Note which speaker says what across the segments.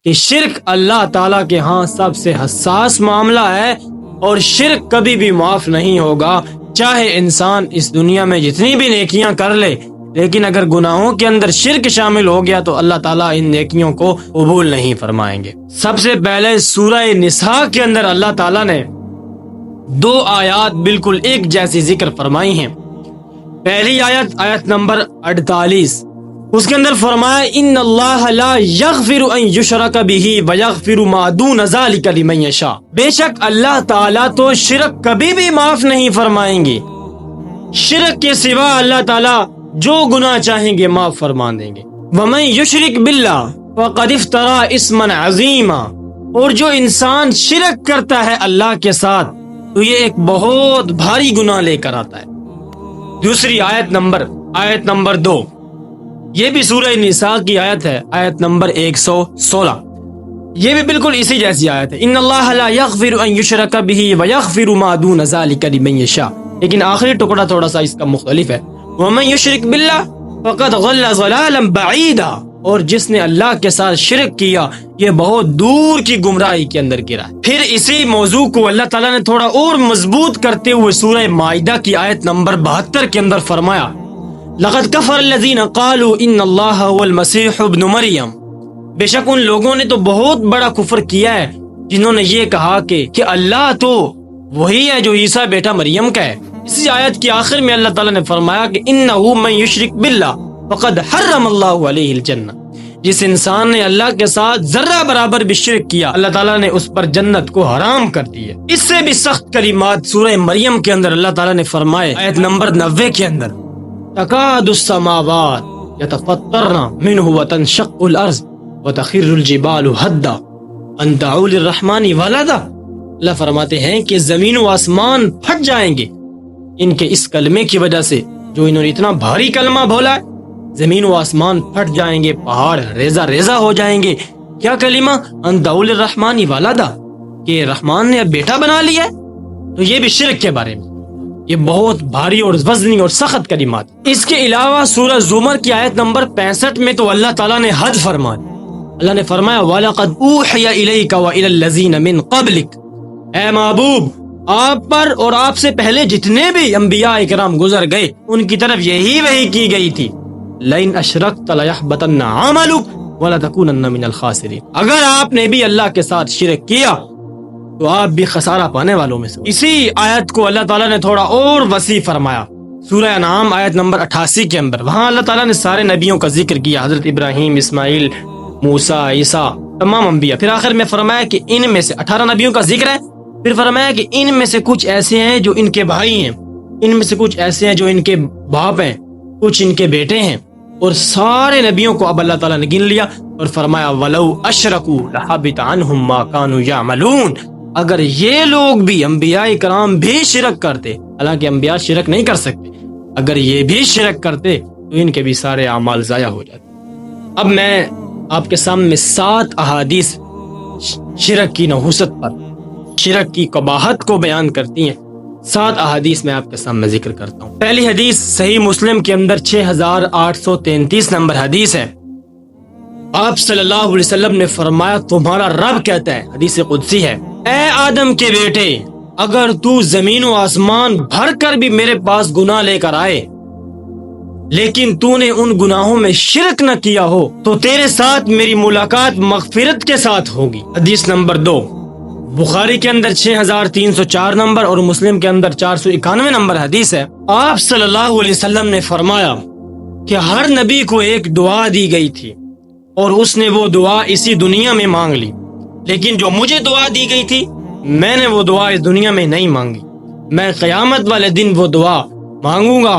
Speaker 1: کہ شرک اللہ تعالیٰ کے ہاں سب سے حساس معاملہ ہے، اور شرک کبھی بھی معاف نہیں ہوگا، چاہے انسان اس دنیا میں جتنی بھی نیکیاں کر لے، لیکن اگر گناہوں کے اندر شرک شامل ہو گیا تو اللہ تعالیٰ ان نیکیوں کو قبول نہیں فرمائیں گے۔ سب سے پہلے سورہ نساء کے اندر اللہ تعالیٰ نے 2 آیات بالکل ایک جیسی ذکر فرمائی ہیں۔ پہلی آیت نمبر 48، اس کے اندر فرمایا ان اللہ لا یغفر ان یشرک بہ ویغفر ما دون ذلک لمن یشاء، بے شک اللہ تعالیٰ تو شرک کبھی بھی معاف نہیں فرمائیں گے، شرک کے سوا اللہ تعالیٰ جو گناہ چاہیں گے معاف فرما دیں گے۔ ومن یشرک باللہ فقد افترى اسما عظیما، اور جو انسان شرک کرتا ہے اللہ کے ساتھ تو یہ ایک بہت بھاری گناہ لے کر آتا ہے۔ دوسری آیت نمبر 2، یہ بھی سورہ نساء کی آیت ہے، آیت نمبر 116، یہ بھی بالکل اسی جیسی آیت ہے، ان اللہ لا یغفر ان یشرک بہ ویغفر ما دون ذلک لمن یشاء، لیکن آخری ٹکڑا تھوڑا سا اس کا مختلف ہے، ومن یشرک باللہ فقد ضل ضلالا بعیدا، اور جس نے اللہ کے ساتھ شرک کیا یہ بہت دور کی گمراہی کے اندر گرا ہے۔ پھر اسی موضوع کو اللہ تعالیٰ نے تھوڑا اور مضبوط کرتے ہوئے سورہ مائدہ کی آیت نمبر 72 کے اندر فرمایا لقد کفر الذین قالوا ان اللہ هو المسیح ابن مریم، بے شک ان لوگوں نے تو بہت بڑا کفر کیا ہے جنہوں نے یہ کہا کہ اللہ تو وہی ہے جو عیسیٰ بیٹا مریم کا ہے۔ اسی آیت کے آخر میں اللہ تعالیٰ نے فرمایا کہ انہ من یشرک باللہ فقد حرم اللہ علیہ الجنہ، جس انسان نے اللہ کے ساتھ ذرہ برابر بھی شرک کیا اللہ تعالیٰ نے اس پر جنت کو حرام کر دی ہے۔ اس سے بھی سخت کلمات سورہ مریم کے اندر اللہ تعالیٰ نے فرمائے آیت نمبر 90 کے اندر تکاد السماوات یتفطرن منہ وتنشق الارض وتخر الجبال ہدا ان دعوا للرحمن ولدا، اللہ فرماتے ہیں کہ زمین و آسمان پھٹ جائیں گے ان کے اس کلمے کی وجہ سے، جو انہوں نے اتنا بھاری کلمہ بولا ہے، زمین و آسمان پھٹ جائیں گے، پہاڑ ریزہ ریزہ ہو جائیں گے۔ کیا کلمہ؟ ان دعوا للرحمن ولدا، کہ رحمان نے اب بیٹا بنا لیا ہے، تو یہ بھی شرک کے بارے میں، یہ بہت بھاری اور وزنی اور سخت کلمات۔ اس کے علاوہ سورہ زمر کی آیت نمبر 65 میں تو اللہ تعالیٰ نے حد فرما دی، اللہ نے فرمایا وَلَقَدْ أُوحِيَ إِلَيْكَ وَإِلَى الَّذِينَ مِن قَبْلِكَ، اے محبوب آپ پر اور آپ سے پہلے جتنے بھی انبیاء اکرام گزر گئے ان کی طرف یہی وحی کی گئی تھی لَإِنْ أَشْرَكْتَ لَيَحْبَطَنَّ عَمَلُكَ وَلَتَكُونَنَّ مِنَ الْخَاسِرِينَ، اگر آپ نے بھی اللہ کے ساتھ شرک کیا تو آپ بھی خسارہ پانے والوں میں سے۔ اسی آیت کو اللہ تعالیٰ نے تھوڑا اور وسیع فرمایا سورہ انعام آیت نمبر 88 کے اندر، وہاں اللہ تعالیٰ نے سارے نبیوں کا ذکر کیا، حضرت ابراہیم، اسماعیل، موسیٰ، عیسیٰ، تمام انبیاء، پھر آخر میں فرمایا کہ ان میں سے 18 نبیوں کا ذکر ہے، پھر فرمایا کہ ان میں سے کچھ ایسے ہیں جو ان کے بھائی ہیں، ان میں سے کچھ ایسے ہیں جو ان کے باپ ہیں، کچھ ان کے بیٹے ہیں، اور سارے نبیوں کو اب اللہ تعالیٰ نے گن لیا اور فرمایا وَلَوْ أَشْرَكُوا لَحَبِطَ عَنْهُمْ مَا كَانُوا يَعْمَلُونَ، اگر یہ لوگ بھی انبیاء کرام بھی شرک کرتے، حالانکہ انبیاء شرک نہیں کر سکتے، اگر یہ بھی شرک کرتے تو ان کے بھی سارے اعمال ضائع ہو جاتے۔ اب میں آپ کے سامنے 7 احادیث شرک کی نحوست پر، شرک کی قباحت کو بیان کرتی ہیں، 7 احادیث میں آپ کے سامنے ذکر کرتا ہوں۔ پہلی حدیث صحیح مسلم کے اندر 6833 نمبر حدیث ہے، آپ صلی اللہ علیہ وسلم نے فرمایا تمہارا رب کہتا ہے، حدیث قدسی ہے، اے آدم کے بیٹے اگر تو زمین و آسمان بھر کر بھی میرے پاس گناہ لے کر آئے لیکن تو نے ان گناہوں میں شرک نہ کیا ہو تو تیرے ساتھ میری ملاقات مغفرت کے ساتھ ہوگی۔ حدیث نمبر 2 بخاری کے اندر 6304 نمبر اور مسلم کے اندر 491 نمبر حدیث ہے، آپ صلی اللہ علیہ وسلم نے فرمایا کہ ہر نبی کو ایک دعا دی گئی تھی اور اس نے وہ دعا اسی دنیا میں مانگ لی، لیکن جو مجھے دعا دی گئی تھی میں نے وہ دعا اس دنیا میں نہیں مانگی، میں قیامت والے دن وہ دعا مانگوں گا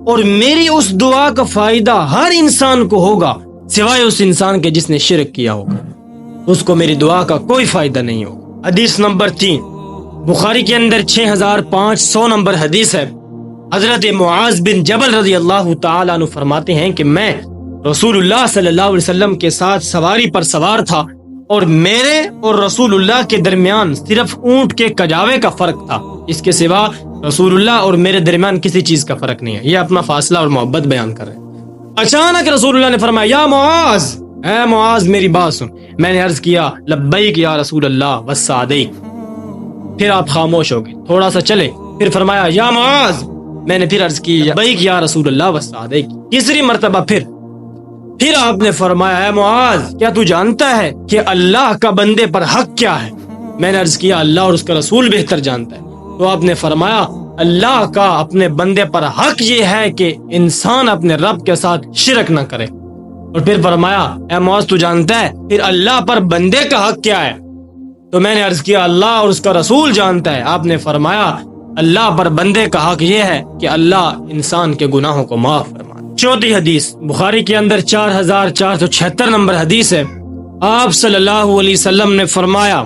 Speaker 1: اور میری اس دعا کا فائدہ ہر انسان کو ہوگا سوائے اس انسان کے جس نے شرک کیا ہوگا، اس کو میری دعا کا کوئی فائدہ نہیں ہوگا۔ حدیث نمبر 3 بخاری کے اندر 6500 نمبر حدیث ہے، حضرت معاذ بن جبل رضی اللہ تعالیٰ عنہ فرماتے ہیں کہ میں رسول اللہ صلی اللہ علیہ وسلم کے ساتھ سواری پر سوار تھا اور میرے اور رسول اللہ کے درمیان صرف اونٹ کے کجاوے کا فرق تھا، اس کے سوا رسول اللہ اور میرے درمیان کسی چیز کا فرق نہیں ہے، یہ اپنا فاصلہ اور محبت بیان کر رہے ہیں۔ اچانک رسول اللہ نے فرمایا یا معاذ اے معاذ میری بات سن. میں نے عرض کیا لبیک یا رسول اللہ والصادق. پھر آپ خاموش ہو گئے, تھوڑا سا چلے, پھر فرمایا یا معاذ. میں نے پھر عرض کی لبیک یا رسول اللہ والصادق. تیسری مرتبہ پھر آپ نے فرمایا اے معاذ کیا تو جانتا ہے کہ اللہ کا بندے پر حق کیا ہے؟ میں نے عرض کیا اللہ اور اس کا رسول بہتر جانتا ہے. تو آپ نے فرمایا اللہ کا اپنے بندے پر حق یہ ہے کہ انسان اپنے رب کے ساتھ شرک نہ کرے. اور پھر فرمایا اے معاذ تو جانتا ہے پھر اللہ پر بندے کا حق کیا ہے؟ تو میں نے عرض کیا اللہ اور اس کا رسول جانتا ہے. آپ نے فرمایا اللہ پر بندے کا حق یہ ہے کہ اللہ انسان کے گناہوں کو معاف فرمائے. چوتھی حدیث بخاری کے اندر 4476 نمبر حدیث ہے. آپ صلی اللہ علیہ وسلم نے فرمایا,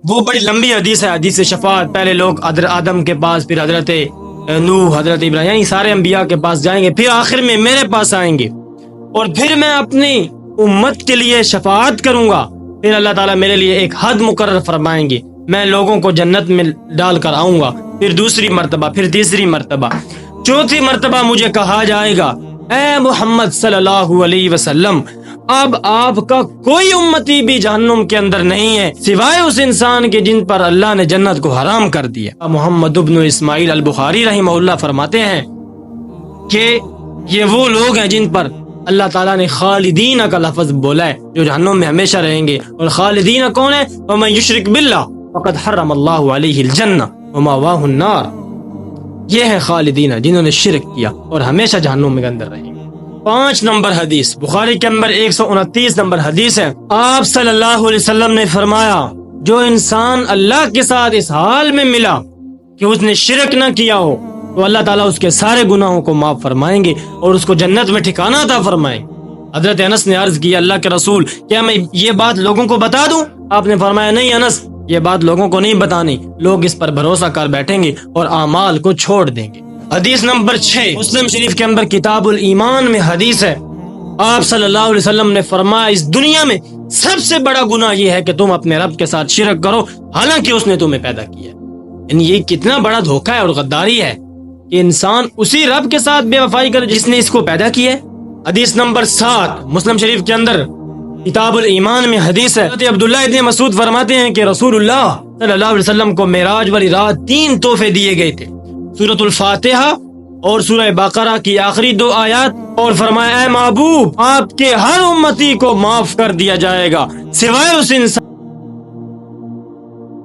Speaker 1: وہ بڑی لمبی حدیث ہے, حدیث شفاعت. پہلے لوگ حضرت آدم کے پاس, پھر حضرت نوح, حضرت ابراہیم, یعنی سارے انبیاء کے پاس جائیں گے, پھر آخر میں میرے پاس آئیں گے اور پھر میں اپنی امت کے لیے شفاعت کروں گا. پھر اللہ تعالیٰ میرے لیے ایک حد مقرر فرمائیں گے, میں لوگوں کو جنت میں ڈال کر آؤں گا. پھر دوسری مرتبہ, پھر تیسری مرتبہ, چوتھی مرتبہ مجھے کہا جائے گا اے محمد صلی اللہ علیہ وسلم اب آپ کا کوئی امتی بھی جہنم کے اندر نہیں ہے سوائے اس انسان کے جن پر اللہ نے جنت کو حرام کر دیا. محمد ابن اسماعیل البخاری رحمہ اللہ فرماتے ہیں کہ یہ وہ لوگ ہیں جن پر اللہ تعالیٰ نے خالدین کا لفظ بولا ہے, جو جہنم میں ہمیشہ رہیں گے. اور خالدین کون ہے؟ ومن یشرک باللہ فقد حرم اللہ علیہ الجنہ ومأواہ النار. یہ ہے خالدین جنہوں نے شرک کیا اور ہمیشہ جہنم میں اندر رہیں گے. 5 نمبر حدیث بخاری کے اندر 129 نمبر حدیث ہے. آپ صلی اللہ علیہ وسلم نے فرمایا جو انسان اللہ کے ساتھ اس حال میں ملا کہ اس نے شرک نہ کیا ہو تو اللہ تعالیٰ اس کے سارے گناہوں کو معاف فرمائیں گے اور اس کو جنت میں ٹھکانہ عطا فرمائیں گے. حضرت انس نے عرض کی اللہ کے رسول کیا میں یہ بات لوگوں کو بتا دوں؟ آپ نے فرمایا نہیں انس, یہ بات لوگوں کو نہیں بتانی, لوگ اس پر بھروسہ کر بیٹھیں گے اور اعمال کو چھوڑ دیں گے. حدیث نمبر 6 مسلم شریف کے اندر کتاب الایمان میں حدیث ہے. آپ صلی اللہ علیہ وسلم نے فرمایا اس دنیا میں سب سے بڑا گناہ یہ ہے کہ تم اپنے رب کے ساتھ شرک کرو حالانکہ اس نے تمہیں پیدا کیا. یعنی یہ کتنا بڑا دھوکہ ہے اور غداری ہے کہ انسان اسی رب کے ساتھ بے وفائی کرے جس نے اس کو پیدا کیا ہے. حدیث نمبر 7 مسلم شریف کے اندر کتاب الایمان میں حدیث ہے. حضرت عبداللہ ابن مسعود فرماتے ہیں کہ رسول اللہ صلی اللہ علیہ وسلم کو معراج والی رات 3 تحفے دیے گئے تھے, سورۃ الفاتحہ اور سورہ بقرہ کی آخری 2 آیات, اور فرمایا اے محبوب آپ کے ہر امتی کو معاف کر دیا جائے گا سوائے اس انسان